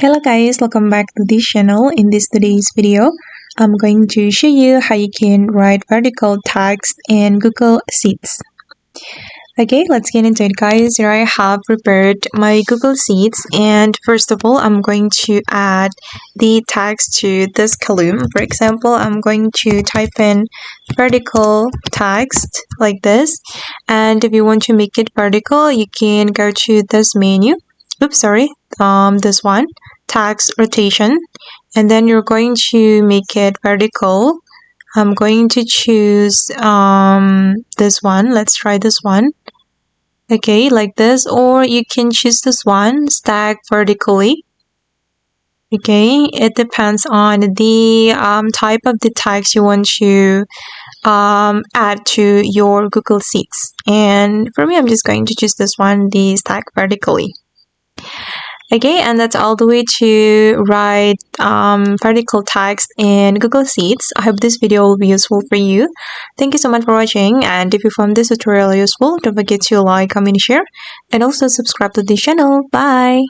Hello guys, welcome back to this channel. In today's video, I'm going to show you how you can write vertical text in Google Sheets. Okay, let's get into it guys. Here I have prepared my Google Sheets, and first of all, I'm going to add the text to this column. For example, I'm going to type in vertical text like this, and if you want to make it vertical, you can go to this menu. This one, text rotation, and then you're going to make it vertical. I'm going to choose this one. Let's try this one. Okay, like this, or you can choose this one, stack vertically. Okay, it depends on the type of the text you want to add to your Google Sheets. And for me, I'm just going to choose this one, the stack vertically. Okay, and that's all the way to write vertical text in Google Sheets. I hope this video will be useful for you. Thank you so much for watching, and if you found this tutorial useful, don't forget to like, comment, share, and also subscribe to this channel. Bye!